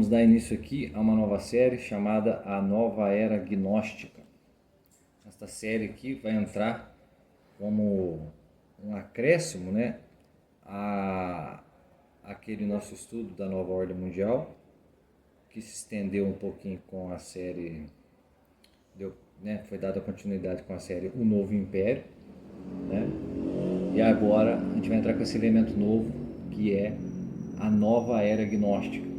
vamos dar início aqui a uma nova série chamada A Nova Era Gnóstica. Esta série aqui vai entrar como um acréscimo, né, a aquele nosso estudo da Nova Ordem Mundial, que se estendeu um pouquinho com a série, foi dada continuidade com a série O Novo Império, né? E agora a gente vai entrar com esse elemento novo, que é a Nova Era Gnóstica.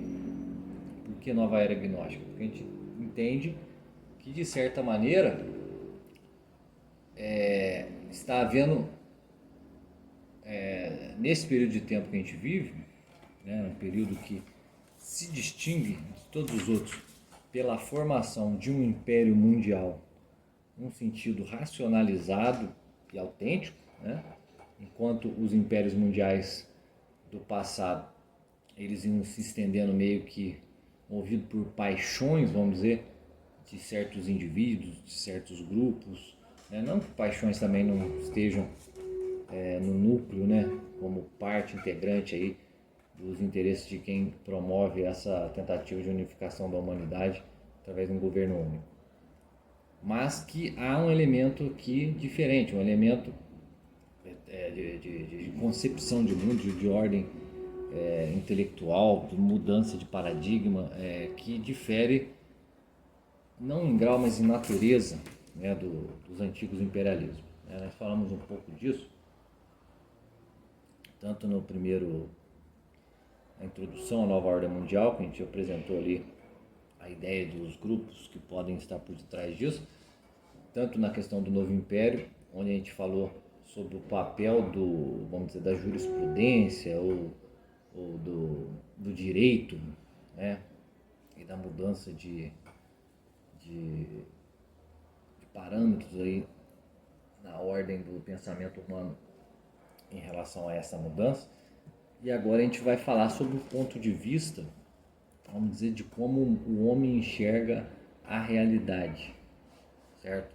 Por que Nova Era Gnóstica? Porque a gente entende que, de certa maneira, está havendo, nesse período de tempo que a gente vive, né, um período que se distingue de todos os outros pela formação de um império mundial, num sentido racionalizado e autêntico, né? Enquanto os impérios mundiais do passado, eles iam se estendendo meio que movido por paixões, vamos dizer, de certos indivíduos, de certos grupos, né? Não que paixões também não estejam no núcleo, né, como parte integrante aí dos interesses de quem promove essa tentativa de unificação da humanidade através de um governo único. Mas que há um elemento aqui diferente, um elemento de concepção de mundo, de ordem intelectual, de mudança de paradigma, que difere, não em grau, mas em natureza, né, dos antigos imperialismos. Nós falamos um pouco disso, tanto no primeiro, a introdução à Nova Ordem Mundial, que a gente apresentou ali a ideia dos grupos que podem estar por detrás disso, tanto na questão do Novo Império, onde a gente falou sobre o papel vamos dizer, da jurisprudência ou do direito, né, e da mudança de parâmetros aí na ordem do pensamento humano em relação a essa mudança. E agora a gente vai falar sobre o ponto de vista, vamos dizer, de como o homem enxerga a realidade, certo?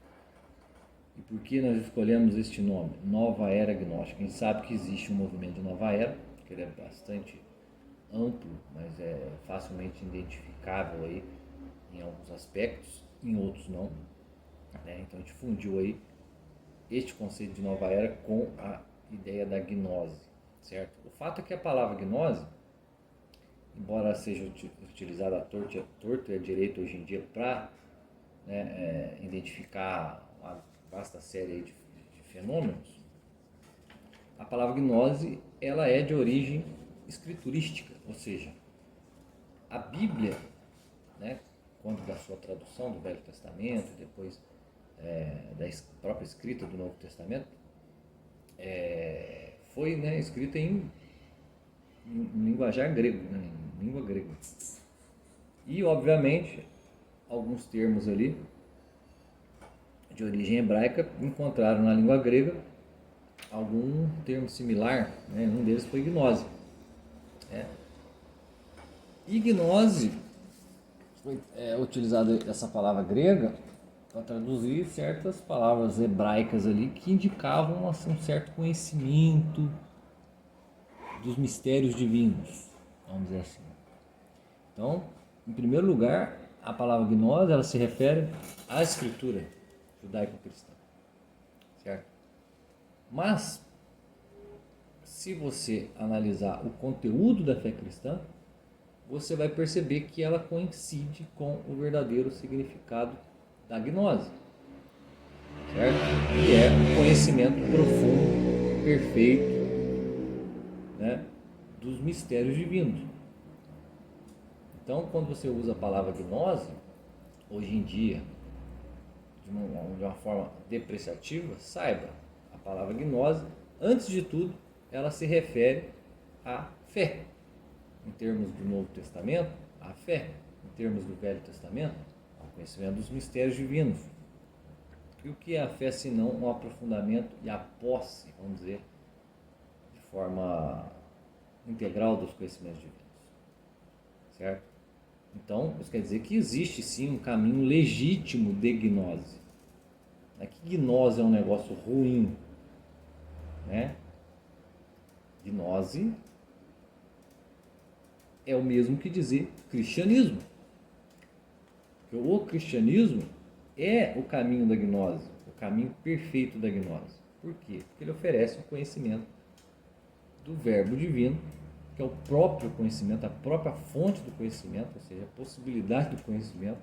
E por que nós escolhemos este nome, Nova Era Gnóstica? A gente sabe que existe um movimento de Nova Era, que ele é bastante amplo, mas é facilmente identificável aí em alguns aspectos, em outros não, né? Então a gente fundiu aí este conceito de Nova Era com a ideia da gnose, certo? O fato é que a palavra gnose, embora seja utilizada à torto e à direito hoje em dia para, né, identificar uma vasta série de fenômenos, a palavra gnose ela é de origem escriturística, ou seja, a Bíblia, né, quando da sua tradução do Velho Testamento, depois da própria escrita do Novo Testamento, foi, né, escrita em linguajar grego, né, em língua grega. E, obviamente, alguns termos ali de origem hebraica encontraram na língua grega algum termo similar, né? Um deles foi gnose. E gnose foi utilizada essa palavra grega para traduzir certas palavras hebraicas ali que indicavam assim, um certo conhecimento dos mistérios divinos, vamos dizer assim. Então, em primeiro lugar, a palavra gnose ela se refere à escritura judaico-cristã, certo? Mas, se você analisar o conteúdo da fé cristã, você vai perceber que ela coincide com o verdadeiro significado da gnose, certo? Que é o conhecimento profundo, perfeito, né, dos mistérios divinos. Então, quando você usa a palavra gnose, hoje em dia, de uma forma depreciativa, saiba, a palavra gnose, antes de tudo, ela se refere à fé. Em termos do Novo Testamento, à fé. Em termos do Velho Testamento, ao conhecimento dos mistérios divinos. E o que é a fé, senão um aprofundamento e a posse, vamos dizer, de forma integral dos conhecimentos divinos, certo? Então, isso quer dizer que existe sim um caminho legítimo de gnose. Não é que gnose é um negócio ruim, né? Gnose é o mesmo que dizer cristianismo. Porque o cristianismo é o caminho da gnose, o caminho perfeito da gnose. Por quê? Porque ele oferece o conhecimento do verbo divino, que é o próprio conhecimento, a própria fonte do conhecimento, ou seja, a possibilidade do conhecimento,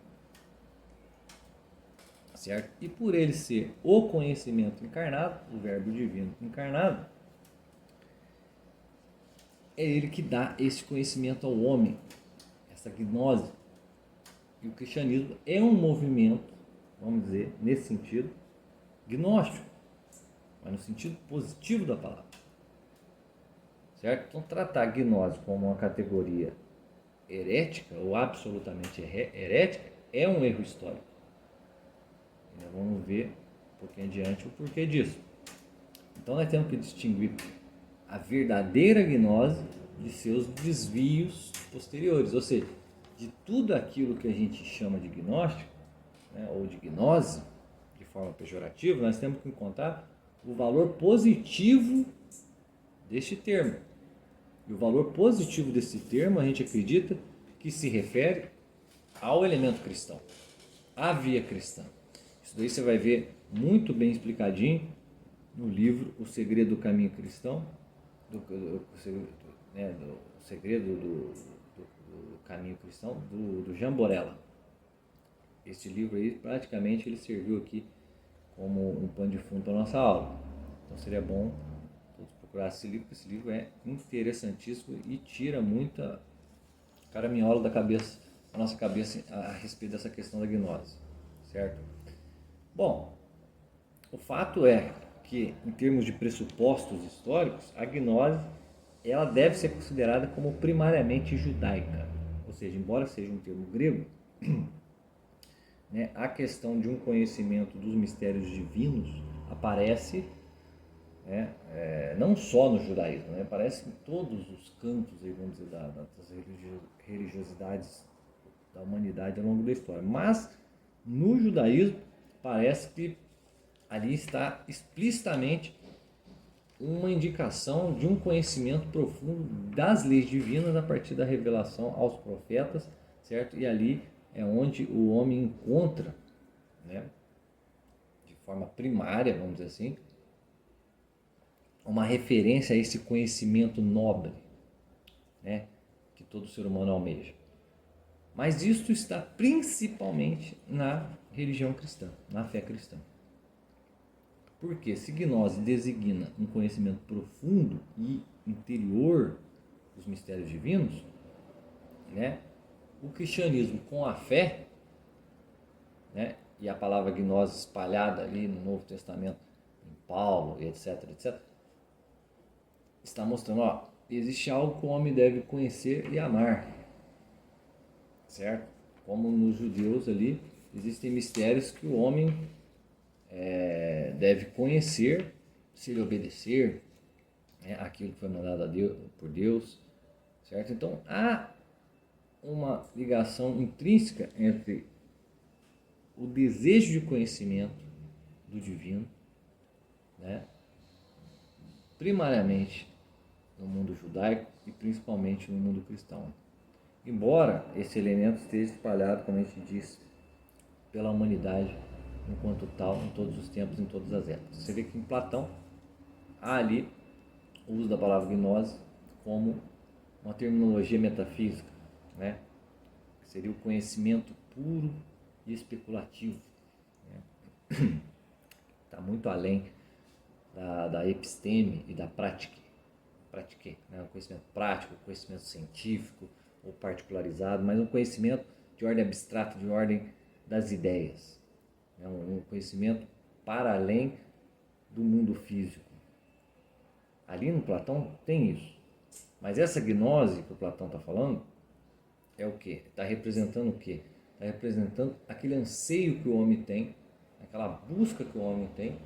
certo? E por ele ser o conhecimento encarnado, o verbo divino encarnado, é ele que dá esse conhecimento ao homem, essa gnose. E o cristianismo é um movimento, vamos dizer, nesse sentido, gnóstico, mas no sentido positivo da palavra. Certo? Então, tratar a gnose como uma categoria herética ou absolutamente herética é um erro histórico. E nós vamos ver um pouquinho adiante o porquê disso. Então, nós temos que distinguir a verdadeira gnose de seus desvios posteriores, ou seja, de tudo aquilo que a gente chama de gnóstico, né, ou de gnose, de forma pejorativa, nós temos que encontrar o valor positivo deste termo. E o valor positivo desse termo, a gente acredita que se refere ao elemento cristão, à via cristã. Isso daí você vai ver muito bem explicadinho no livro O Segredo do Caminho Cristão, do Segredo do Caminho Cristão, do Jean Borella. Este livro aí, praticamente, ele serviu aqui como um pano de fundo para a nossa aula. Então seria bom todos procurar esse livro, porque esse livro é interessantíssimo e tira muita caraminhola da nossa cabeça a respeito dessa questão da gnose, certo? Bom, o fato é que, em termos de pressupostos históricos, a gnose ela deve ser considerada como primariamente judaica, ou seja, embora seja um termo grego, né, a questão de um conhecimento dos mistérios divinos aparece, né, não só no judaísmo, né, aparece em todos os campos, vamos dizer, das religiosidades da humanidade ao longo da história. Mas no judaísmo parece que ali está explicitamente uma indicação de um conhecimento profundo das leis divinas a partir da revelação aos profetas, certo? E ali é onde o homem encontra, né, de forma primária, vamos dizer assim, uma referência a esse conhecimento nobre, né, que todo ser humano almeja. Mas isto está principalmente na religião cristã, na fé cristã. Porque se gnose designa um conhecimento profundo e interior dos mistérios divinos, né, o cristianismo com a fé, né, e a palavra gnose espalhada ali no Novo Testamento, em Paulo, etc, etc, está mostrando, ó, existe algo que o homem deve conhecer e amar, certo? Como nos judeus ali, existem mistérios que o homem deve conhecer, se ele obedecer, né, aquilo que foi mandado por Deus, certo? Então há uma ligação intrínseca entre o desejo de conhecimento do divino, né, primariamente no mundo judaico e principalmente no mundo cristão. Embora esse elemento esteja espalhado, como a gente diz, pela humanidade enquanto tal, em todos os tempos, em todas as épocas. Você vê que em Platão há ali o uso da palavra gnose como uma terminologia metafísica, né? Que seria o conhecimento puro e especulativo, né? Está muito além da episteme e da prática, né? O conhecimento prático, o conhecimento científico ou particularizado, mas um conhecimento de ordem abstrata, de ordem das ideias, né? Um conhecimento para além do mundo físico. Ali no Platão tem isso, mas essa gnose que o Platão está falando é o quê? Está representando o quê? Está representando aquele anseio que o homem tem, aquela busca que o homem tem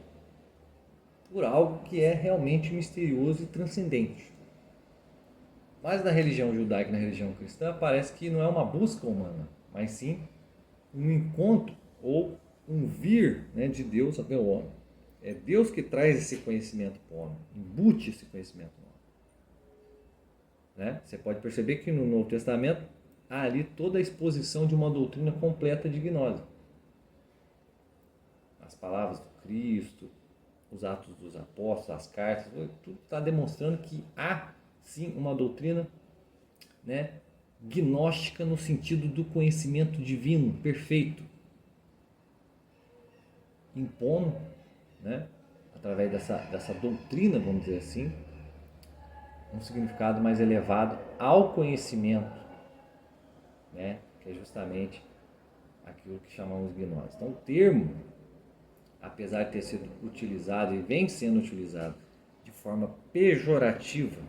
por algo que é realmente misterioso e transcendente. Mas na religião judaica e na religião cristã parece que não é uma busca humana, mas sim um encontro ou um vir, né, de Deus até o homem. É Deus que traz esse conhecimento para o homem, embute esse conhecimento no homem. né? Você pode perceber que no Novo Testamento há ali toda a exposição de uma doutrina completa de gnose. As palavras do Cristo, os atos dos apóstolos, as cartas, tudo está demonstrando que há sim uma doutrina, né, gnóstica no sentido do conhecimento divino perfeito, impondo, né, através dessa doutrina, vamos dizer assim, um significado mais elevado ao conhecimento, né, que é justamente aquilo que chamamos de gnose. Então, o termo, apesar de ter sido utilizado e vem sendo utilizado de forma pejorativa,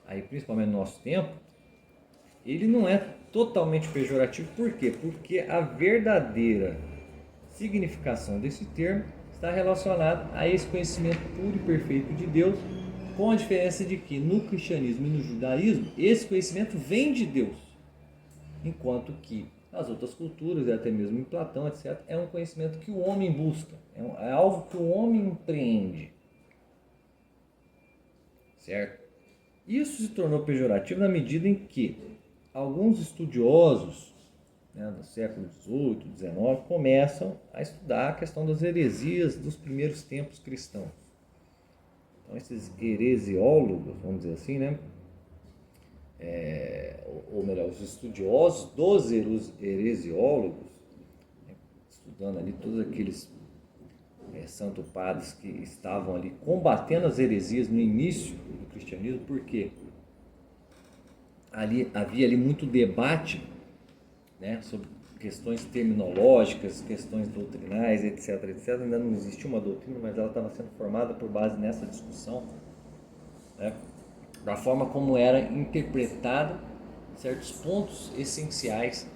aí principalmente no nosso tempo, ele não é totalmente pejorativo. Por quê? Porque a verdadeira significação desse termo está relacionada a esse conhecimento puro e perfeito de Deus, com a diferença de que no cristianismo e no judaísmo esse conhecimento vem de Deus, enquanto que nas outras culturas, e até mesmo em Platão, etc., é um conhecimento que o homem busca, é algo que o homem empreende, certo? Isso se tornou pejorativo na medida em que alguns estudiosos, né, do século XVIII, XIX, começam a estudar a questão das heresias dos primeiros tempos cristãos. Então, esses heresiólogos, vamos dizer assim, né, ou melhor, os estudiosos dos heresiólogos, né, estudando ali todos aqueles santo padres que estavam ali combatendo as heresias no início do cristianismo, porque havia ali muito debate, né, sobre questões terminológicas, questões doutrinais, etc, etc. Ainda não existia uma doutrina, mas ela estava sendo formada por base nessa discussão, né, da forma como era interpretada certos pontos essenciais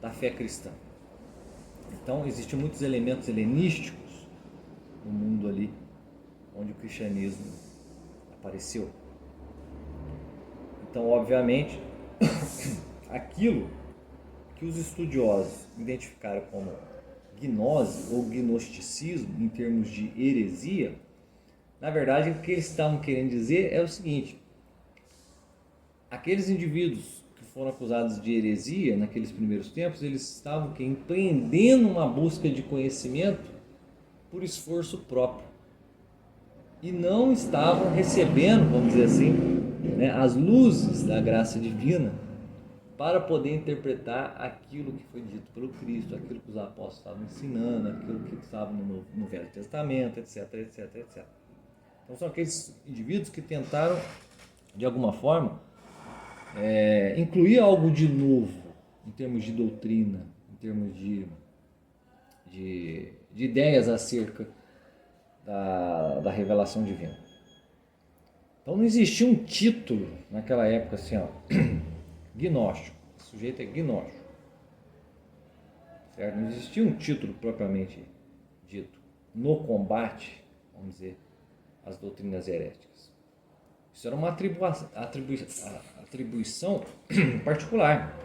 da fé cristã. Então, existiam muitos elementos helenísticos no mundo ali onde o cristianismo apareceu. Então, obviamente, aquilo que os estudiosos identificaram como gnose ou gnosticismo em termos de heresia, na verdade, o que eles estavam querendo dizer é o seguinte: aqueles indivíduos que foram acusados de heresia naqueles primeiros tempos, eles estavam empreendendo uma busca de conhecimento por esforço próprio e não estavam recebendo, vamos dizer assim, né, as luzes da graça divina para poder interpretar aquilo que foi dito pelo Cristo, aquilo que os apóstolos estavam ensinando, aquilo que estava no Velho Testamento, etc, etc, etc. Então são aqueles indivíduos que tentaram, de alguma forma, incluir algo de novo em termos de doutrina, em termos de ideias acerca da revelação divina. Então não existia um título naquela época assim, ó, gnóstico. O sujeito é gnóstico, certo? Não existia um título propriamente dito no combate, vamos dizer, às doutrinas heréticas. Isso era uma atribuição particular.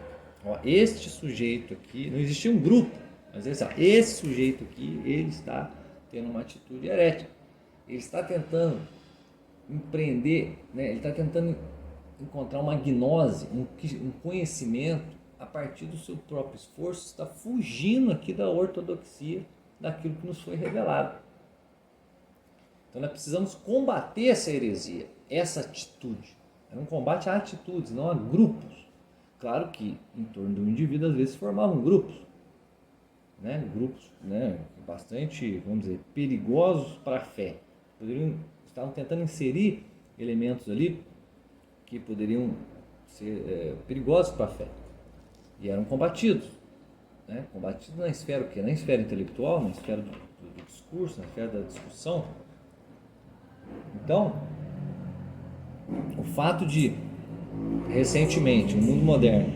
Ó, este sujeito aqui, não existia um grupo, mas esse sujeito aqui, ele está tendo uma atitude herética. Ele está tentando empreender, né? Ele está tentando encontrar uma gnose, um conhecimento a partir do seu próprio esforço, está fugindo aqui da ortodoxia, daquilo que nos foi revelado. Então nós precisamos combater essa heresia, essa atitude. É um combate a atitudes, não a grupos. Claro que em torno do indivíduo às vezes formavam grupos, né? Grupos, né, bastante, vamos dizer, perigosos para a fé. Estavam tentando inserir elementos ali que poderiam ser perigosos para a fé. E eram combatidos. Né? Combatidos na esfera o quê? Na esfera intelectual, na esfera do discurso, na esfera da discussão. Então, o fato de, recentemente, no mundo moderno,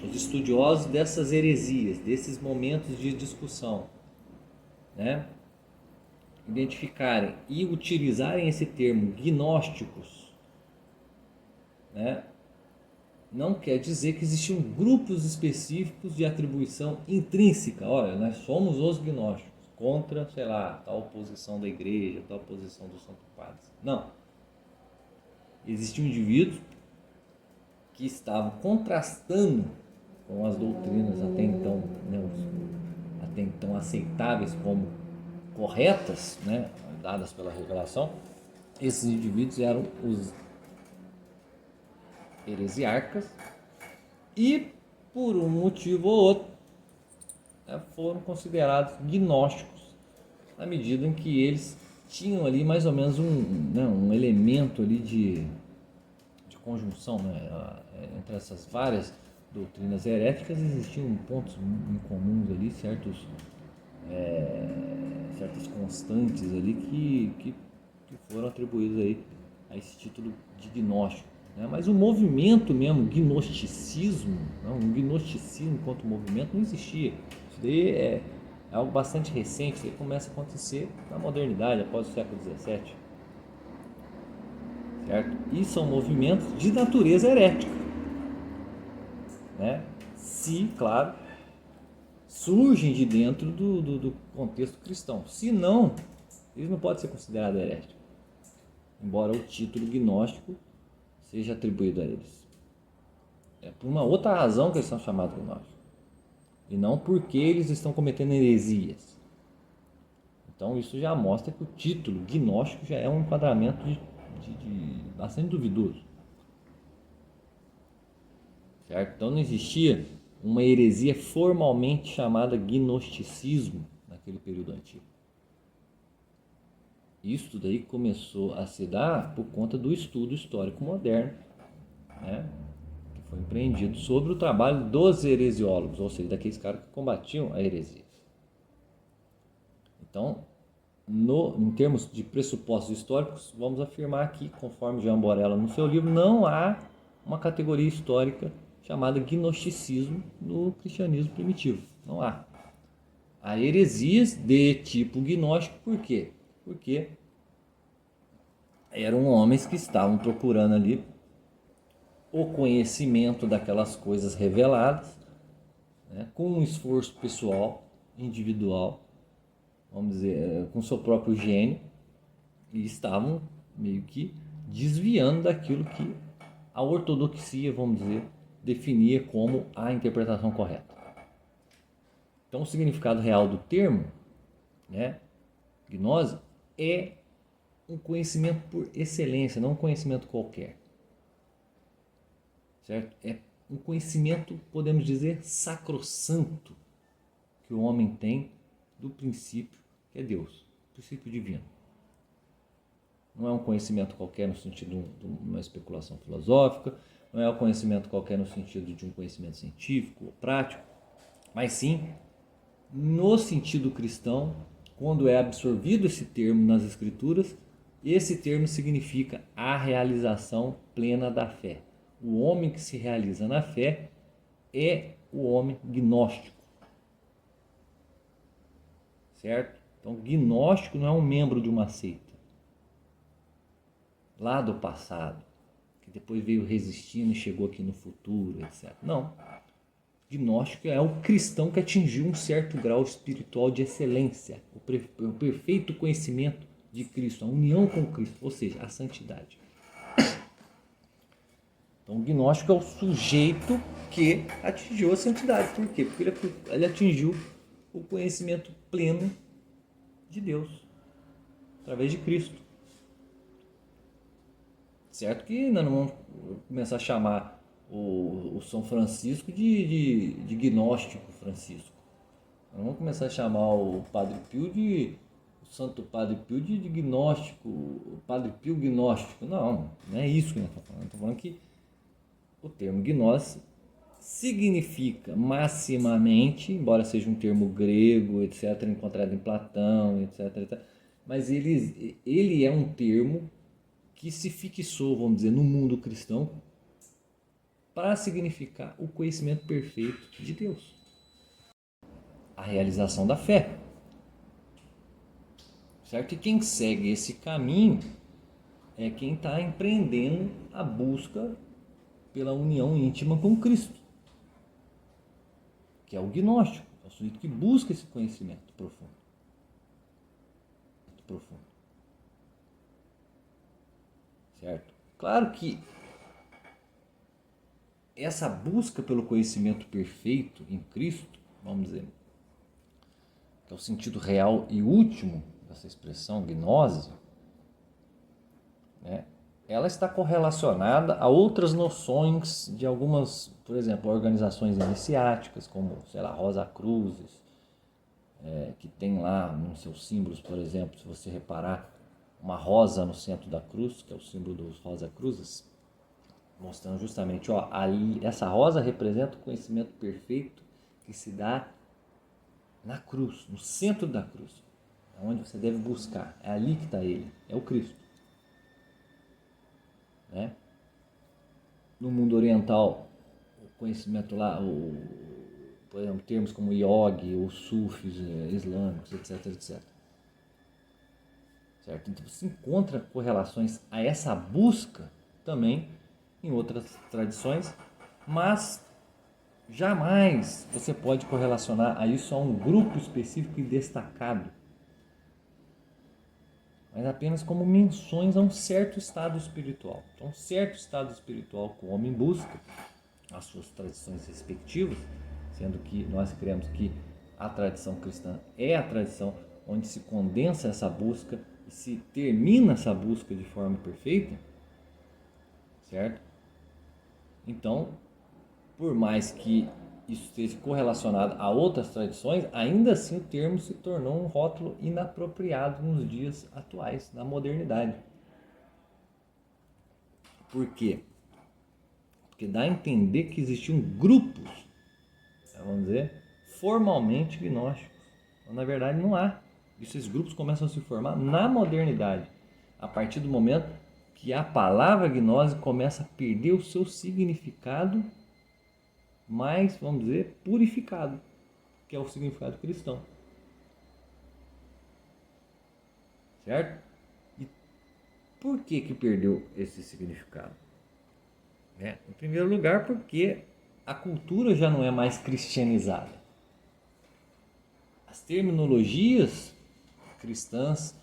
os estudiosos dessas heresias, desses momentos de discussão, né, identificarem e utilizarem esse termo gnósticos, né, não quer dizer que existiam grupos específicos de atribuição intrínseca. Olha, nós somos os gnósticos contra, sei lá, tal posição da igreja, tal posição do Santo Padre. Não. Existiam indivíduos que estavam contrastando com as doutrinas até então, né, até então aceitáveis como corretas, né, dadas pela revelação. Esses indivíduos eram os heresiarcas e, por um motivo ou outro, foram considerados gnósticos, na medida em que eles tinham ali mais ou menos um elemento ali de conjunção, né? Entre essas várias doutrinas heréticas existiam pontos incomuns ali, certas constantes ali que foram atribuídos aí a esse título de gnóstico, né? Mas o movimento mesmo, gnosticismo, não, um gnosticismo enquanto movimento não existia. Isso daí é algo bastante recente, isso aí começa a acontecer na modernidade, após o século XVII. Certo? E são movimentos de natureza herética, né? Se, claro, surgem de dentro do contexto cristão. Se não, eles não podem ser considerados heréticos, embora o título gnóstico seja atribuído a eles. É por uma outra razão que eles são chamados gnósticos, e não porque eles estão cometendo heresias. Então isso já mostra que o título gnóstico já é um enquadramento de bastante duvidoso. Certo? Então não existia uma heresia formalmente chamada gnosticismo naquele período antigo. Isso daí começou a se dar por conta do estudo histórico moderno, né, que foi empreendido sobre o trabalho dos heresiólogos, ou seja, daqueles caras que combatiam a heresia. Então, em termos de pressupostos históricos, vamos afirmar aqui, conforme Jean Borella no seu livro, não há uma categoria histórica chamada gnosticismo no cristianismo primitivo. Não há. Há heresias de tipo gnóstico, por quê? Porque eram homens que estavam procurando ali o conhecimento daquelas coisas reveladas, né, com um esforço pessoal, individual, vamos dizer, com seu próprio gênio, e estavam meio que desviando daquilo que a ortodoxia, vamos dizer, definia como a interpretação correta. Então, o significado real do termo, né, gnose, é um conhecimento por excelência, não um conhecimento qualquer. Certo? É um conhecimento, podemos dizer, sacrossanto, que o homem tem do princípio, que é Deus, princípio divino. Não é um conhecimento qualquer no sentido de uma especulação filosófica, não é um conhecimento qualquer no sentido de um conhecimento científico ou prático, mas sim no sentido cristão, quando é absorvido esse termo nas Escrituras, esse termo significa a realização plena da fé. O homem que se realiza na fé é o homem gnóstico. Certo? Então, gnóstico não é um membro de uma seita lá do passado, que depois veio resistindo e chegou aqui no futuro, etc. Não. Gnóstico é o cristão que atingiu um certo grau espiritual de excelência, o perfeito conhecimento de Cristo, a união com Cristo, ou seja, a santidade. Então, o gnóstico é o sujeito que atingiu a santidade. Por quê? Porque ele atingiu o conhecimento pleno de Deus, através de Cristo. Certo que nós não vamos começar a chamar o São Francisco de gnóstico Francisco. Nós vamos começar a chamar o Padre Pio o Santo Padre Pio de gnóstico, o Padre Pio gnóstico. Não é isso que nós estamos falando. Estamos falando que o termo gnose significa maximamente, embora seja um termo grego, etc., encontrado em Platão, etc., mas ele é um termo que se fixou, vamos dizer, no mundo cristão para significar o conhecimento perfeito de Deus, a realização da fé. Certo? E quem segue esse caminho é quem está empreendendo a busca pela união íntima com Cristo, que é o gnóstico, é o sujeito que busca esse conhecimento profundo. Certo? Claro que essa busca pelo conhecimento perfeito em Cristo, vamos dizer, que é o sentido real e último dessa expressão, gnose, né? Ela está correlacionada a outras noções de algumas, por exemplo, organizações iniciáticas, como, sei lá, Rosa Cruzes, que tem lá nos seus símbolos, por exemplo, se você reparar, uma rosa no centro da cruz, que é o símbolo dos Rosa Cruzes, mostrando justamente, ó, ali, essa rosa representa o conhecimento perfeito que se dá na cruz, no centro da cruz, é onde você deve buscar, é ali que está ele, é o Cristo. Né? No mundo oriental, o conhecimento lá, por exemplo, termos como yogi ou sufis islâmicos, etc, etc. Certo? Então você encontra correlações a essa busca também em outras tradições, mas jamais você pode correlacionar a isso a um grupo específico e destacado, mas apenas como menções a um certo estado espiritual. Então, um certo estado espiritual que o homem busca, as suas tradições respectivas, sendo que nós cremos que a tradição cristã é a tradição onde se condensa essa busca e se termina essa busca de forma perfeita, certo? Então, por mais que isso esteja correlacionado a outras tradições, ainda assim o termo se tornou um rótulo inapropriado nos dias atuais, na modernidade. Por quê? Porque dá a entender que existiam grupos, vamos dizer, formalmente gnósticos. Então, na verdade, não há. Esses grupos começam a se formar na modernidade, a partir do momento que a palavra gnose começa a perder o seu significado mais, vamos dizer, purificado, que é o significado cristão. Certo? E por que perdeu esse significado? Em primeiro lugar, porque a cultura já não é mais cristianizada. As terminologias cristãs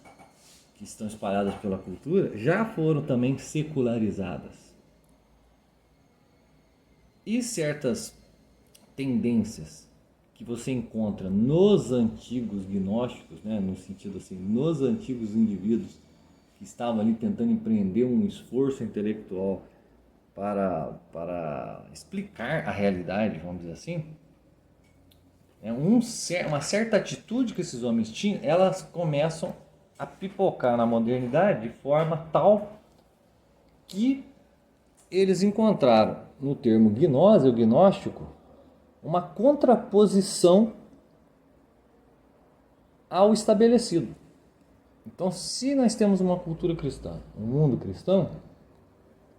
que estão espalhadas pela cultura já foram também secularizadas. E certas tendências que você encontra nos antigos gnósticos, né, no sentido assim, nos antigos indivíduos que estavam ali tentando empreender um esforço intelectual para explicar a realidade, vamos dizer assim, uma certa atitude que esses homens tinham, elas começam a pipocar na modernidade de forma tal que eles encontraram no termo gnose, o gnóstico, uma contraposição ao estabelecido. Então, se nós temos uma cultura cristã, um mundo cristão,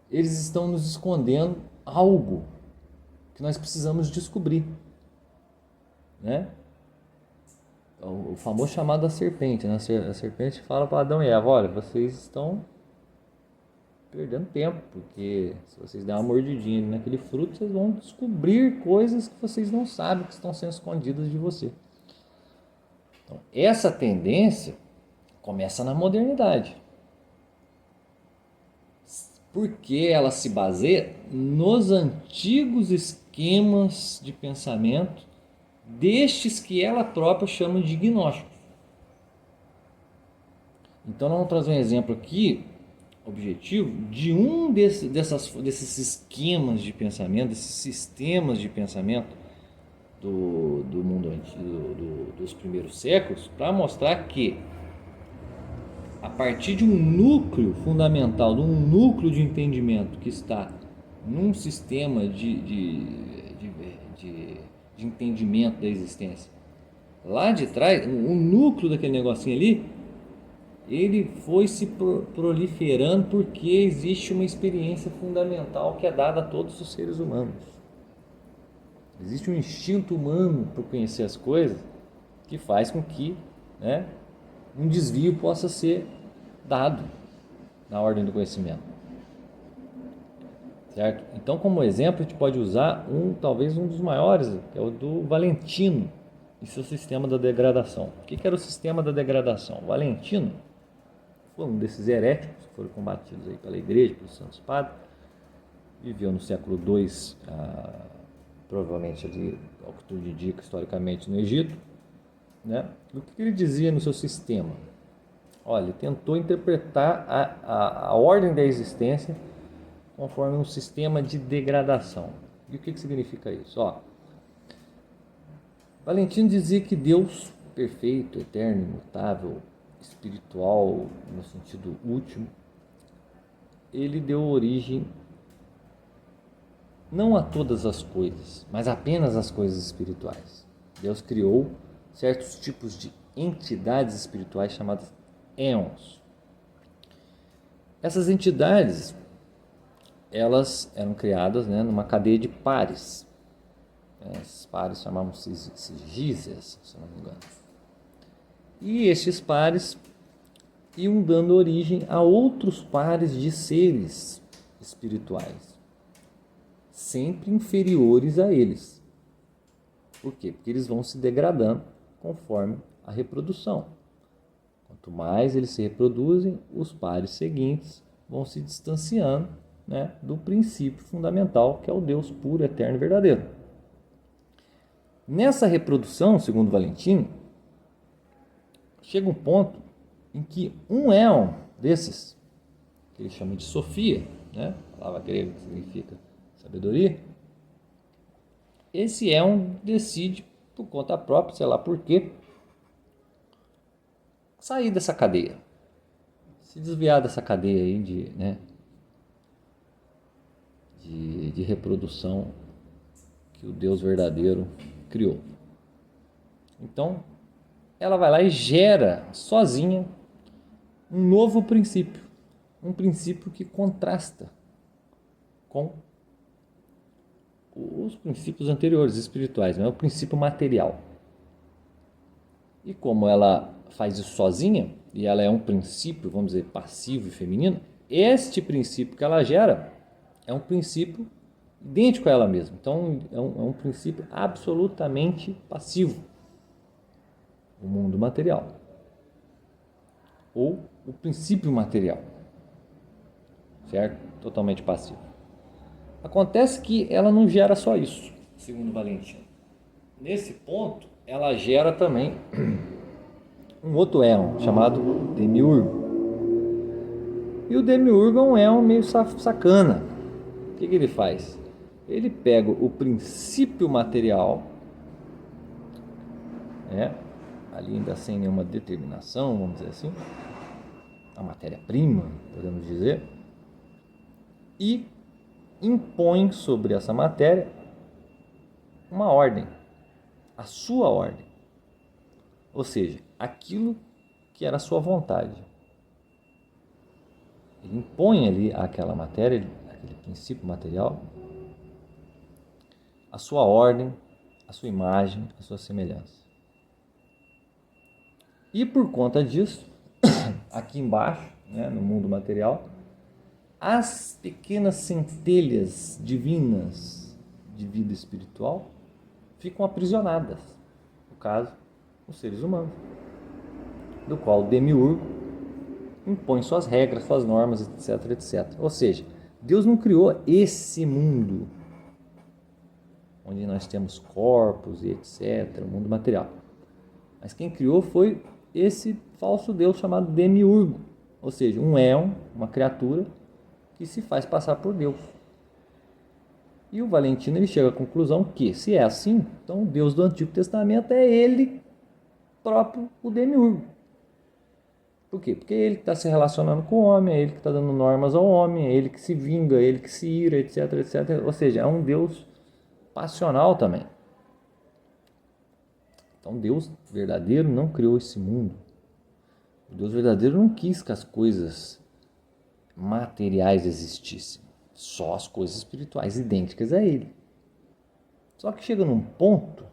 eles estão nos escondendo algo que nós precisamos descobrir, né? O famoso chamado da serpente, né? A serpente fala para Adão e Eva: olha, vocês estão perdendo tempo, porque se vocês derem uma mordidinha ali naquele fruto, vocês vão descobrir coisas que vocês não sabem que estão sendo escondidas de você. Então, essa tendência começa na modernidade, porque ela se baseia nos antigos esquemas de pensamento destes que ela própria chama de gnósticos. Então, nós vamos trazer um exemplo aqui objetivo de um desses esquemas de pensamento, desses sistemas de pensamento do mundo antigo, dos primeiros séculos, para mostrar que a partir de um núcleo fundamental, de um núcleo de entendimento que está num sistema de entendimento da existência, lá de trás, o núcleo daquele negocinho ali, ele foi se proliferando porque existe uma experiência fundamental que é dada a todos os seres humanos. Existe um instinto humano por conhecer as coisas que faz com que, né, um desvio possa ser dado na ordem do conhecimento. Certo? Então, como exemplo, a gente pode usar talvez um dos maiores, que é o do Valentino e seu sistema da degradação. O que era o sistema da degradação? O Valentino foi um desses heréticos que foram combatidos aí pela igreja, pelos santos padres. Viveu no século II, provavelmente ali, ao que tudo indica, historicamente, no Egito. Né? O que ele dizia no seu sistema? Olha, ele tentou interpretar a ordem da existência conforme um sistema de degradação. E o que significa isso? Valentino dizia que Deus, perfeito, eterno, imutável, espiritual, no sentido último, ele deu origem não a todas as coisas, mas apenas às coisas espirituais. Deus criou certos tipos de entidades espirituais chamadas éons. Essas entidades, elas eram criadas, né, numa cadeia de pares. Esses pares chamavam-se gízeas, se não me engano. E estes pares iam dando origem a outros pares de seres espirituais, sempre inferiores a eles. Por quê? Porque eles vão se degradando conforme a reprodução. Quanto mais eles se reproduzem, os pares seguintes vão se distanciando, né, do princípio fundamental, que é o Deus puro, eterno e verdadeiro. Nessa reprodução, segundo Valentino, chega um ponto em que um éon desses, que ele chama de Sofia, né, a palavra grega que significa sabedoria, esse éon decide, por conta própria, sei lá por quê, sair dessa cadeia, se desviar dessa cadeia aí de reprodução que o Deus verdadeiro criou. Então, ela vai lá e gera sozinha um novo princípio, um princípio que contrasta com os princípios anteriores, espirituais, não é o princípio material. E como ela faz isso sozinha, e ela é um princípio, vamos dizer, passivo e feminino, este princípio que ela gera é um princípio idêntico a ela mesma. Então, é um princípio absolutamente passivo. O mundo material. Ou o princípio material. Certo? Totalmente passivo. Acontece que ela não gera só isso, segundo Valentino. Nesse ponto, ela gera também um outro éon, chamado Demiurgo. E o Demiurgo é um éon meio sacana. O que ele faz? Ele pega o princípio material, né, ali ainda sem nenhuma determinação, vamos dizer assim, a matéria-prima, podemos dizer, e impõe sobre essa matéria uma ordem, a sua ordem, ou seja, aquilo que era a sua vontade. Ele impõe ali àquela matéria, aquele princípio material, a sua ordem, a sua imagem, a sua semelhança. E por conta disso, aqui embaixo, né, no mundo material, as pequenas centelhas divinas de vida espiritual ficam aprisionadas, no caso, os seres humanos, do qual o Demiurgo impõe suas regras, suas normas, etc, etc. Ou seja, Deus não criou esse mundo, onde nós temos corpos e etc, o mundo material. Mas quem criou foi esse falso Deus chamado Demiurgo, ou seja, um éon, uma criatura que se faz passar por Deus. E o Valentino ele chega à conclusão que, se é assim, então o Deus do Antigo Testamento é ele próprio, o Demiurgo. Por quê? Porque é ele que está se relacionando com o homem, é ele que está dando normas ao homem, é ele que se vinga, é ele que se ira, etc, etc. Ou seja, é um Deus passional também. Então Deus verdadeiro não criou esse mundo. O Deus verdadeiro não quis que as coisas materiais existissem. Só as coisas espirituais idênticas a ele. Só que chega num ponto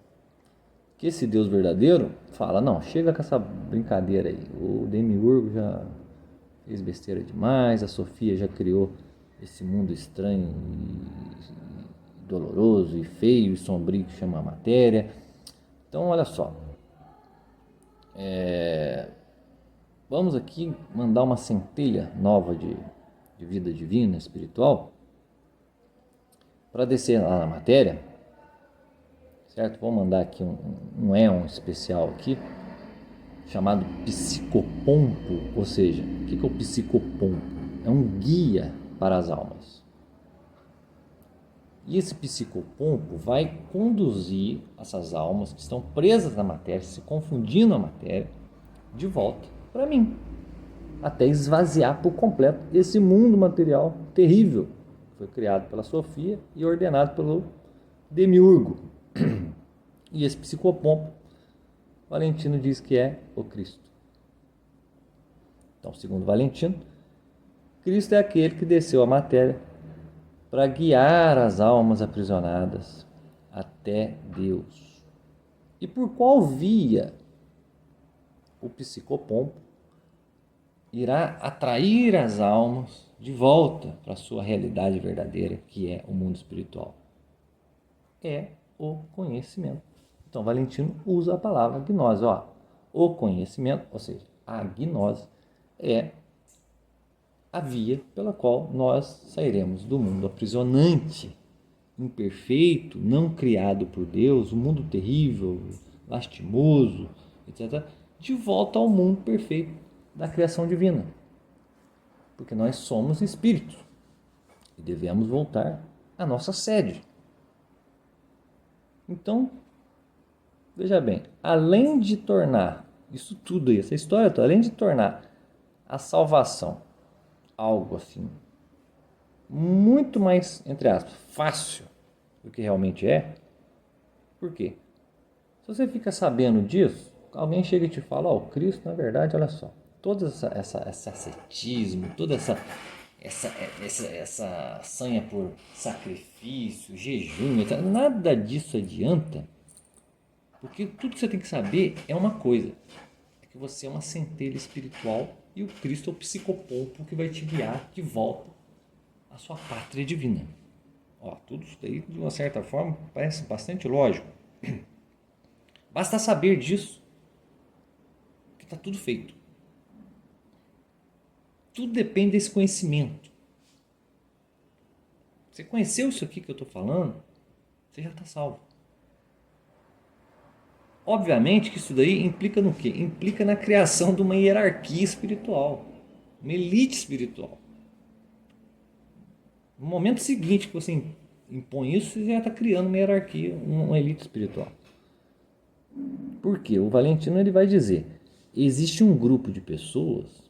que esse Deus verdadeiro fala, não, chega com essa brincadeira aí. O Demiurgo já fez besteira demais, a Sofia já criou esse mundo estranho e doloroso e feio e sombrio que chama a matéria. Então, olha só, vamos aqui mandar uma centelha nova de vida divina, espiritual, para descer lá na matéria, certo? Vou mandar aqui um éon especial aqui, chamado psicopompo, ou seja, o que é o psicopompo? É um guia para as almas. E esse psicopompo vai conduzir essas almas que estão presas na matéria, se confundindo a matéria, de volta para mim, até esvaziar por completo esse mundo material terrível que foi criado pela Sofia e ordenado pelo Demiurgo. E esse psicopompo, Valentino diz que é o Cristo. Então, segundo Valentino, Cristo é aquele que desceu à matéria para guiar as almas aprisionadas até Deus. E por qual via o psicopompo irá atrair as almas de volta para a sua realidade verdadeira, que é o mundo espiritual? É o conhecimento. Então, Valentino usa a palavra gnose. O conhecimento, ou seja, a gnose, é a via pela qual nós sairemos do mundo aprisionante, imperfeito, não criado por Deus, um mundo terrível, lastimoso, etc., de volta ao mundo perfeito da criação divina. Porque nós somos espíritos e devemos voltar à nossa sede. Então, veja bem, além de tornar isso tudo aí, essa história toda, além de tornar a salvação algo assim muito mais, entre aspas, fácil do que realmente é. Por quê? Se você fica sabendo disso, alguém chega e te fala, o Cristo, na verdade, olha só, todo esse ascetismo, toda essa sanha por sacrifício, jejum, etc., nada disso adianta, porque tudo que você tem que saber é uma coisa, é que você é uma centelha espiritual e o Cristo é o psicopompo que vai te guiar de volta à sua pátria divina. Tudo isso daí, de uma certa forma, parece bastante lógico. Basta saber disso, que está tudo feito. Tudo depende desse conhecimento. Você conheceu isso aqui que eu estou falando, você já está salvo. Obviamente que isso daí implica no quê? Implica na criação de uma hierarquia espiritual, uma elite espiritual. No momento seguinte que você impõe isso, você já está criando uma hierarquia, uma elite espiritual. Por quê? O Valentino ele vai dizer, existe um grupo de pessoas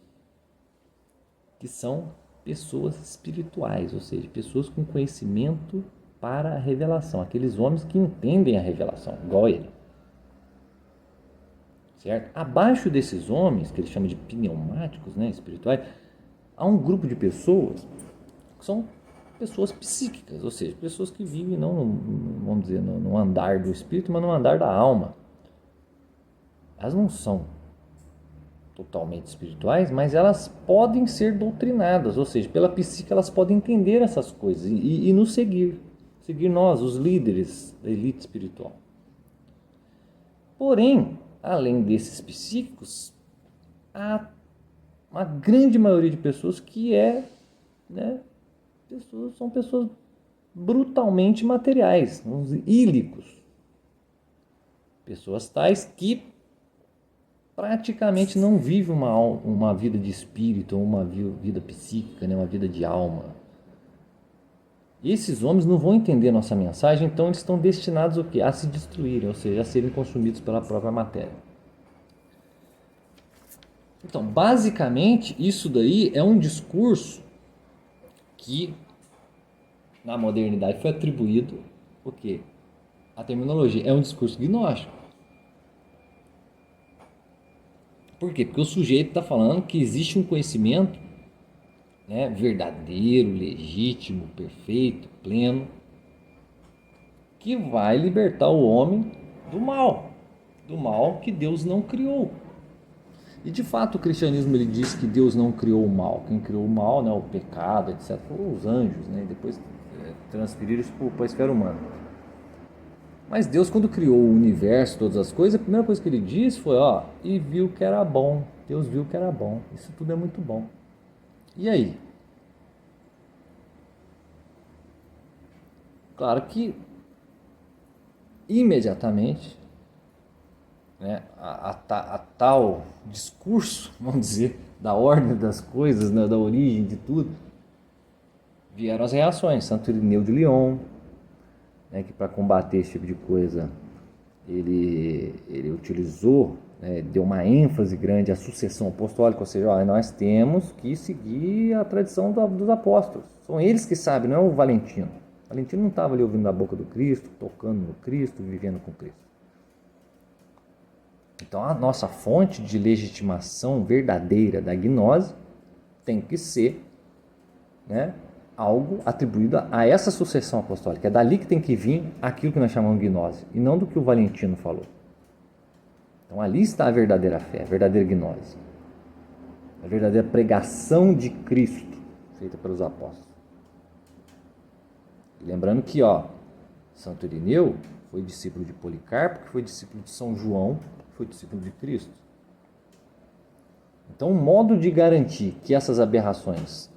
que são pessoas espirituais, ou seja, pessoas com conhecimento para a revelação, aqueles homens que entendem a revelação, igual ele. Certo? Abaixo desses homens, que ele chama de pneumáticos, espirituais, há um grupo de pessoas que são pessoas psíquicas, ou seja, pessoas que vivem não, vamos dizer, no andar do espírito, mas no andar da alma. Elas não são totalmente espirituais, mas elas podem ser doutrinadas, ou seja, pela psique elas podem entender essas coisas e nos seguir nós, os líderes da elite espiritual. Porém, além desses psíquicos, há uma grande maioria de pessoas que são pessoas brutalmente materiais, uns ílicos. Pessoas tais que praticamente não vivem uma vida de espírito, ou uma vida psíquica, uma vida de alma. E esses homens não vão entender nossa mensagem, então eles estão destinados ao quê? A se destruírem, ou seja, a serem consumidos pela própria matéria. Então, basicamente, isso daí é um discurso que na modernidade foi atribuído o quê? A terminologia é um discurso gnóstico. Por quê? Porque o sujeito está falando que existe um conhecimento verdadeiro, legítimo, perfeito, pleno, que vai libertar o homem do mal que Deus não criou. E de fato o cristianismo ele diz que Deus não criou o mal. Quem criou o mal, o pecado, etc., foram os anjos, e depois transferiram isso para a esfera humana. Mas Deus, quando criou o universo, todas as coisas, a primeira coisa que ele disse foi, e viu que era bom. Deus viu que era bom. Isso tudo é muito bom. E aí? Claro que imediatamente, né, a tal discurso, vamos dizer, da ordem das coisas, né, da origem de tudo, vieram as reações. Santo Irineu de Lyon, né, que para combater esse tipo de coisa ele utilizou, né, deu uma ênfase grande à sucessão apostólica, ou seja, ó, nós temos que seguir a tradição dos apóstolos. São eles que sabem, não é o Valentino. O Valentino não estava ali ouvindo da boca do Cristo, tocando no Cristo, vivendo com Cristo. Então a nossa fonte de legitimação verdadeira da gnose tem que ser, né, algo atribuído a essa sucessão apostólica. É dali que tem que vir aquilo que nós chamamos de gnose, e não do que o Valentino falou. Então ali está a verdadeira fé, a verdadeira gnose, a verdadeira pregação de Cristo feita pelos apóstolos. E lembrando que, Santo Irineu foi discípulo de Policarpo, que foi discípulo de São João, que foi discípulo de Cristo. Então, o modo de garantir que essas aberrações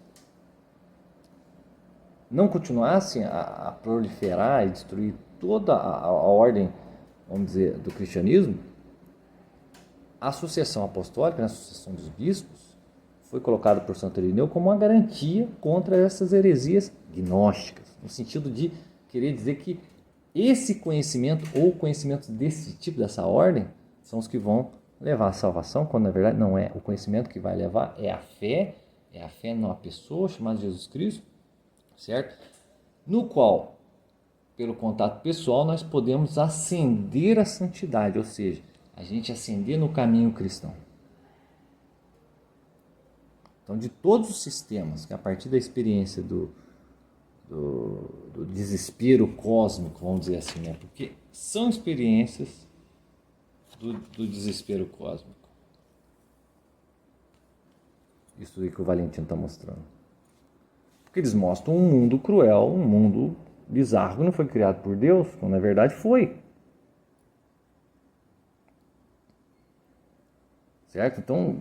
não continuassem a proliferar e destruir toda a ordem, vamos dizer, do cristianismo, a sucessão apostólica, a sucessão dos bispos, foi colocada por Santo Irineu como uma garantia contra essas heresias gnósticas, no sentido de querer dizer que esse conhecimento ou conhecimentos desse tipo, dessa ordem, são os que vão levar à salvação, quando na verdade não é. O conhecimento que vai levar é a fé numa pessoa chamada Jesus Cristo, certo? No qual, pelo contato pessoal, nós podemos ascender à santidade, ou seja, a gente ascender no caminho cristão. Então, de todos os sistemas que a partir da experiência do desespero cósmico, vamos dizer assim, né? Porque são experiências do desespero cósmico. Isso aí que o Valentino está mostrando. Porque eles mostram um mundo cruel, um mundo bizarro, que não foi criado por Deus, quando na verdade foi. Certo? Então,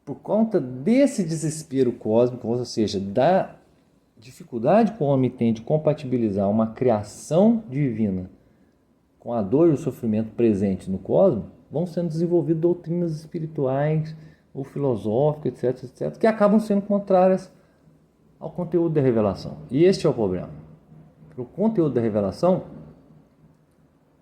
por conta desse desespero cósmico, ou seja, da dificuldade que o homem tem de compatibilizar uma criação divina com a dor e o sofrimento presentes no cosmos, vão sendo desenvolvidas doutrinas espirituais ou filosóficas, etc, etc, que acabam sendo contrárias ao conteúdo da revelação. E este é o problema. O conteúdo da revelação,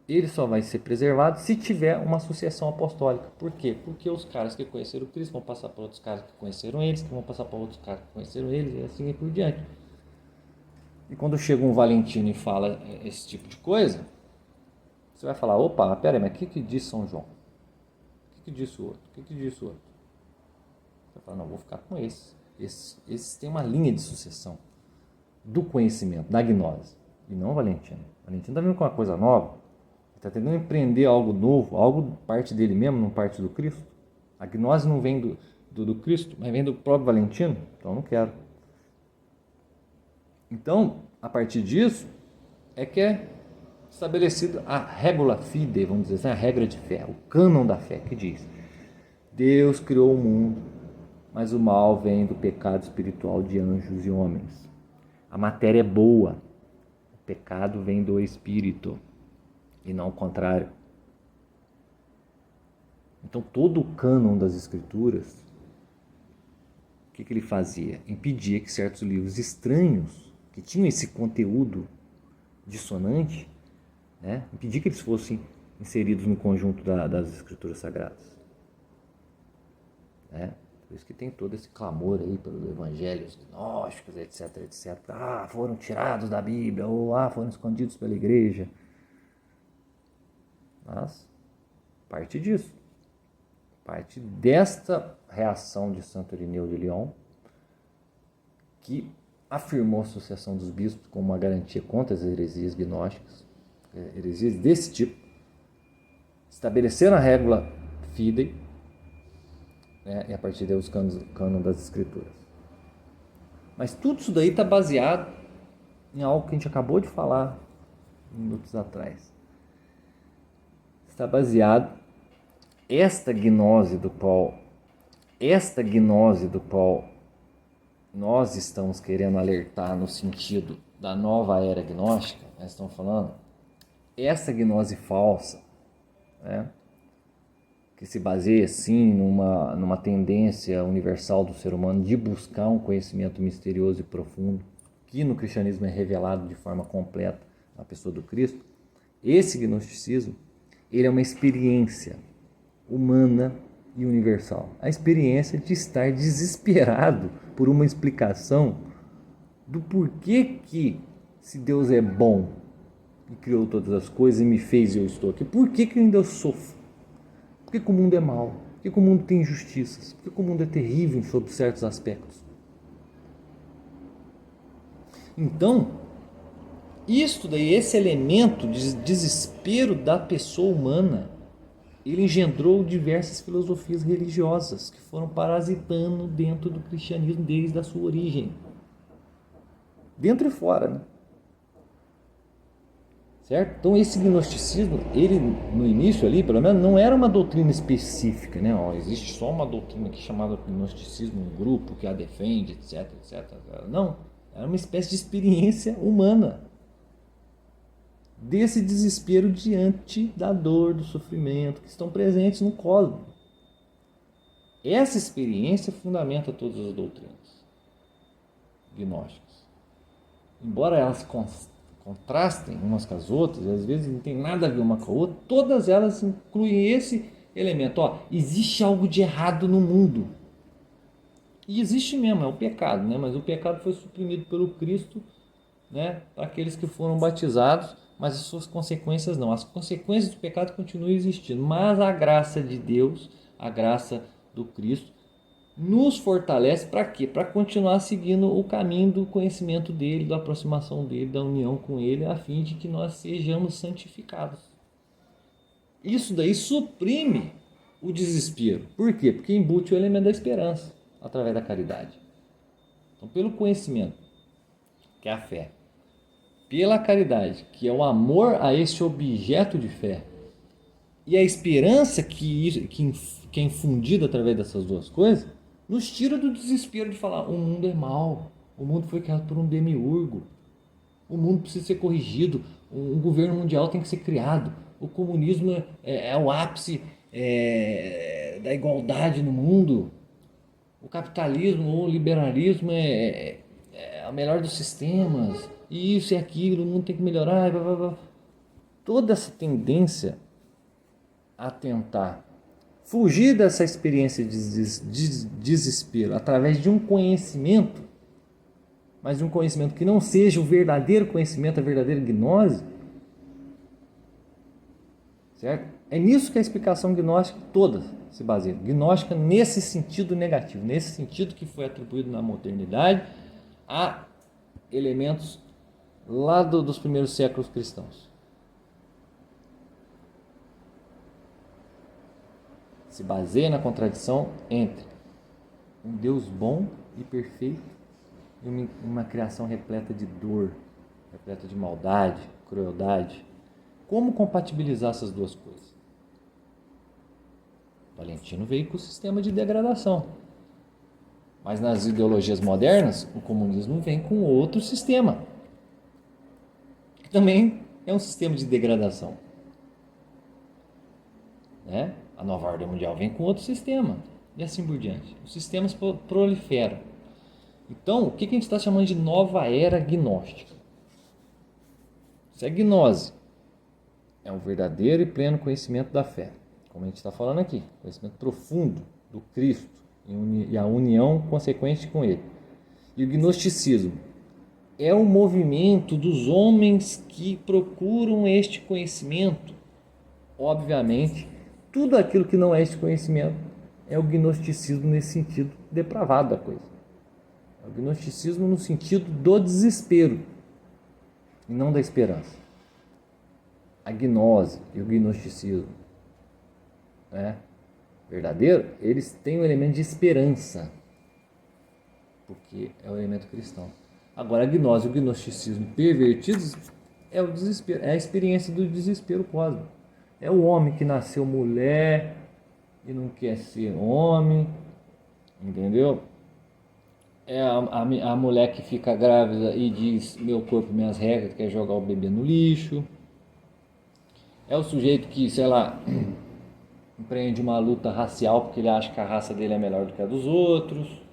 ele só vai ser preservado se tiver uma sucessão apostólica. Por quê? Porque os caras que conheceram Cristo vão passar para outros caras que conheceram eles, que vão passar para outros caras que conheceram eles, e assim por diante. E quando chega um Valentino e fala esse tipo de coisa, você vai falar, opa, peraí, mas o que diz São João? O que disse o outro? O que disse o outro? Você vai falar, não, vou ficar com esse. Esse tem uma linha de sucessão do conhecimento, da gnose. E não o Valentino. O Valentino está vindo com uma coisa nova. Ele está tentando empreender algo novo, algo parte dele mesmo, não parte do Cristo. A gnose não vem do Cristo, mas vem do próprio Valentino. Então eu não quero. Então, a partir disso, é que é estabelecida a regula fide, vamos dizer assim, a regra de fé, o cânon da fé, que diz: Deus criou o mundo, mas o mal vem do pecado espiritual de anjos e homens. A matéria é boa, o pecado vem do espírito, e não o contrário. Então, todo o cânon das escrituras, o que ele fazia? Impedia que certos livros estranhos, que tinham esse conteúdo dissonante, né, impedia que eles fossem inseridos no conjunto das escrituras sagradas. Né? Por isso que tem todo esse clamor aí pelos evangelhos gnósticos, etc, etc. Ah, foram tirados da Bíblia, ou foram escondidos pela igreja. Mas parte disso. Parte desta reação de Santo Irineu de Lyon, que afirmou a sucessão dos bispos como uma garantia contra as heresias gnósticas, heresias desse tipo, estabeleceram a regula fidei, né, e a partir daí os cânon das escrituras. Mas tudo isso daí está baseado em algo que a gente acabou de falar minutos atrás. Está baseado esta gnose do qual esta gnose do qual nós estamos querendo alertar no sentido da nova era gnóstica, nós estamos falando, essa gnose falsa, né, que se baseia sim numa tendência universal do ser humano de buscar um conhecimento misterioso e profundo, que no cristianismo é revelado de forma completa na pessoa do Cristo. Esse gnosticismo, ele é uma experiência humana e universal. A experiência de estar desesperado por uma explicação do porquê que, se Deus é bom e criou todas as coisas e me fez e eu estou aqui, por que ainda eu sofro? Por que o mundo é mau? Por que o mundo tem injustiças? Por que o mundo é terrível sob certos aspectos? Então, isto daí, esse elemento de desespero da pessoa humana, ele engendrou diversas filosofias religiosas que foram parasitando dentro do cristianismo desde a sua origem. Dentro e fora, né? Certo? Então esse gnosticismo, ele no início ali, pelo menos, não era uma doutrina específica, né? Existe só uma doutrina aqui chamada gnosticismo, um grupo que a defende, etc, etc. Não, era uma espécie de experiência humana desse desespero diante da dor, do sofrimento que estão presentes no cosmos. Essa experiência fundamenta todas as doutrinas gnósticas. Embora elas contrastem umas com as outras, e às vezes não tem nada a ver uma com a outra, todas elas incluem esse elemento. Existe algo de errado no mundo. E existe mesmo, é o pecado, né? Mas o pecado foi suprimido pelo Cristo, né? Para aqueles que foram batizados, mas as suas consequências não. As consequências do pecado continuam existindo, mas a graça de Deus, a graça do Cristo, nos fortalece para quê? Para continuar seguindo o caminho do conhecimento dele, da aproximação dele, da união com ele, a fim de que nós sejamos santificados. Isso daí suprime o desespero. Por quê? Porque embute o elemento da esperança através da caridade. Então, pelo conhecimento, que é a fé, pela caridade, que é o amor a esse objeto de fé, e a esperança que é infundida através dessas duas coisas, nos tira do desespero de falar: o mundo é mau, o mundo foi criado por um demiurgo, o mundo precisa ser corrigido, um governo mundial tem que ser criado, o comunismo é o ápice da igualdade no mundo, o capitalismo ou o liberalismo é a melhor dos sistemas, e isso e aquilo, o mundo tem que melhorar, blá, blá, blá. Toda essa tendência a tentar fugir dessa experiência de desespero através de um conhecimento, mas de um conhecimento que não seja o verdadeiro conhecimento, a verdadeira gnose, certo? É nisso que a explicação gnóstica toda se baseia. Gnóstica nesse sentido negativo, nesse sentido que foi atribuído na modernidade a elementos lá dos primeiros séculos cristãos. Se baseia na contradição entre um Deus bom e perfeito e uma criação repleta de dor, repleta de maldade, crueldade. Como compatibilizar essas duas coisas? Valentino veio com o sistema de degradação. Mas nas ideologias modernas, o comunismo vem com outro sistema, que também é um sistema de degradação. Né? A nova ordem mundial vem com outro sistema, e assim por diante. Os sistemas proliferam. Então, o que a gente está chamando de nova era gnóstica? Isso é gnose. É um verdadeiro e pleno conhecimento da fé. Como a gente está falando aqui, conhecimento profundo do Cristo e a união consequente com ele. E o gnosticismo é o movimento dos homens que procuram este conhecimento. Obviamente, tudo aquilo que não é este conhecimento é o gnosticismo nesse sentido depravado da coisa. É o gnosticismo no sentido do desespero e não da esperança. A gnose e o gnosticismo, né, verdadeiro, eles têm um elemento de esperança, porque é o elemento cristão. Agora, a gnose e o gnosticismo pervertidos é o desespero, é a experiência do desespero cósmico. É o homem que nasceu mulher e não quer ser homem, entendeu? É a mulher que fica grávida e diz meu corpo, minhas regras, quer jogar o bebê no lixo. É o sujeito que, sei lá, empreende uma luta racial porque ele acha que a raça dele é melhor do que a dos outros.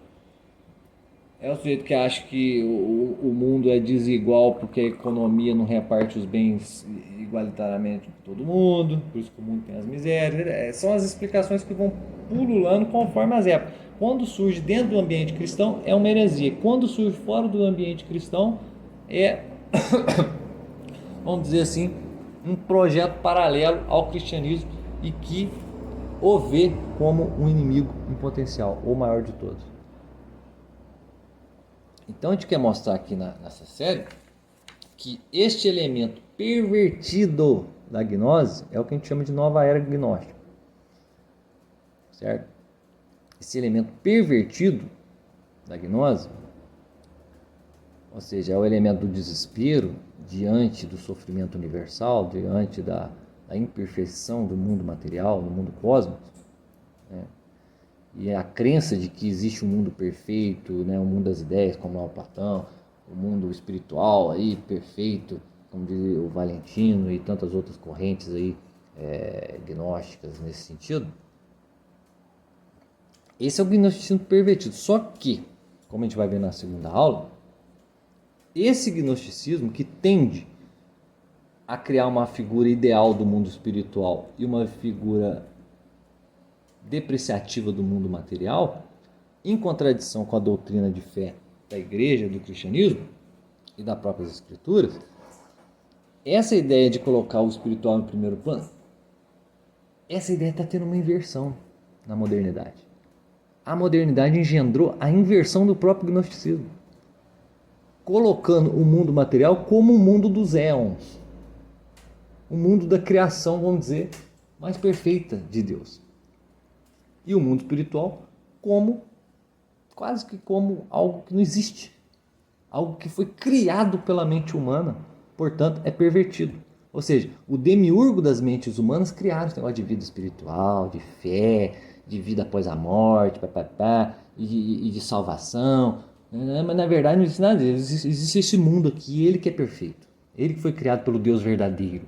É o sujeito que acha que o mundo é desigual porque a economia não reparte os bens igualitariamente com todo mundo, por isso que o mundo tem as misérias. São as explicações que vão pululando conforme as épocas. Quando surge dentro do ambiente cristão, é uma heresia. Quando surge fora do ambiente cristão, é, vamos dizer assim, um projeto paralelo ao cristianismo e que o vê como um inimigo em potencial, o maior de todos. Então a gente quer mostrar aqui nessa série que este elemento pervertido da gnose é o que a gente chama de nova era gnóstica. Certo? Esse elemento pervertido da gnose, ou seja, é o elemento do desespero diante do sofrimento universal, diante da imperfeição do mundo material, do mundo cósmico, né? E a crença de que existe um mundo perfeito, né, o mundo das ideias, como é o Platão, o mundo espiritual aí perfeito, como diz o Valentino e tantas outras correntes aí gnósticas nesse sentido. Esse é o gnosticismo pervertido. Só que, como a gente vai ver na segunda aula, esse gnosticismo que tende a criar uma figura ideal do mundo espiritual e uma figura depreciativa do mundo material, em contradição com a doutrina de fé da igreja, do cristianismo e das próprias escrituras, essa ideia de colocar o espiritual em primeiro plano, essa ideia está tendo uma inversão na modernidade. A modernidade engendrou a inversão do próprio gnosticismo, colocando o mundo material como o mundo dos éons, o mundo da criação, vamos dizer, mais perfeita de Deus. E o mundo espiritual como quase que como algo que não existe, algo que foi criado pela mente humana, portanto é pervertido. Ou seja, o demiurgo das mentes humanas criaram esse negócio de vida espiritual, de fé, de vida após a morte, e de salvação. Mas na verdade não existe nada disso. Existe esse mundo aqui, ele que é perfeito. Ele que foi criado pelo Deus verdadeiro.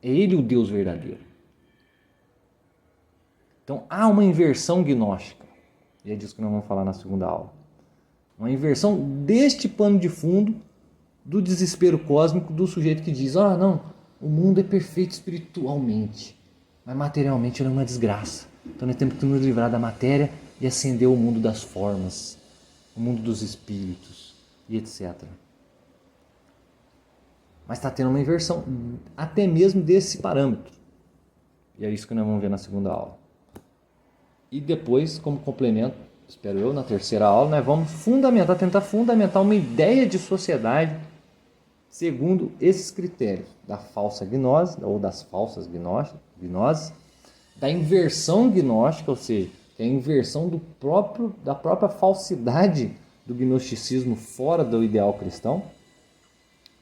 É ele o Deus verdadeiro. Então há uma inversão gnóstica. E é disso que nós vamos falar na segunda aula. Uma inversão deste pano de fundo do desespero cósmico do sujeito que diz: ah, não, o mundo é perfeito espiritualmente, mas materialmente ele é uma desgraça. Então nós temos que nos livrar da matéria e acender o mundo das formas, o mundo dos espíritos e etc. Mas está tendo uma inversão, até mesmo desse parâmetro. E é isso que nós vamos ver na segunda aula. E depois, como complemento, espero eu, na terceira aula, nós vamos tentar fundamentar uma ideia de sociedade segundo esses critérios da falsa gnose, ou das falsas gnoses, da inversão gnóstica, ou seja, que é a inversão da própria falsidade do gnosticismo fora do ideal cristão,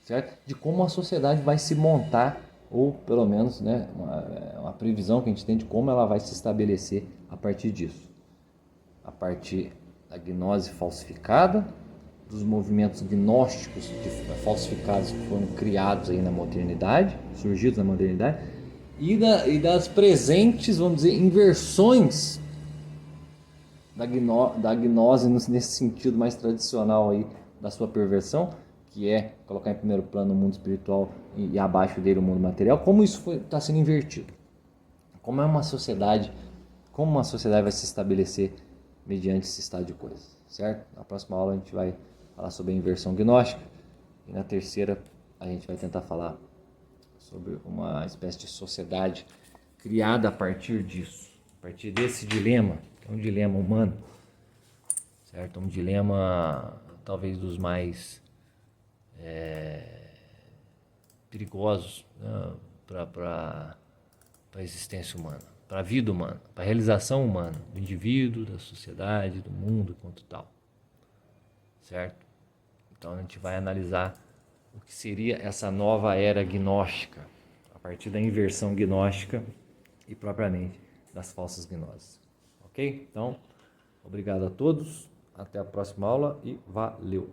certo? De como a sociedade vai se montar, ou pelo menos, né, uma previsão que a gente tem de como ela vai se estabelecer a partir disso. A partir da gnose falsificada, dos movimentos gnósticos falsificados que foram criados aí na modernidade, surgidos na modernidade, e das presentes, vamos dizer, inversões da gnose nesse sentido mais tradicional aí da sua perversão, que é colocar em primeiro plano o mundo espiritual e abaixo dele o mundo material, como isso está sendo invertido. Como uma sociedade vai se estabelecer mediante esse estado de coisas, certo? Na próxima aula a gente vai falar sobre a inversão gnóstica e na terceira a gente vai tentar falar sobre uma espécie de sociedade criada a partir disso, a partir desse dilema, que é um dilema humano, certo? Um dilema talvez dos mais perigosos, né, para a existência humana, para a vida humana, para a realização humana, do indivíduo, da sociedade, do mundo quanto tal, certo? Então a gente vai analisar o que seria essa nova era gnóstica, a partir da inversão gnóstica e propriamente das falsas gnoses, ok? Então, Obrigado a todos, até a próxima aula e valeu!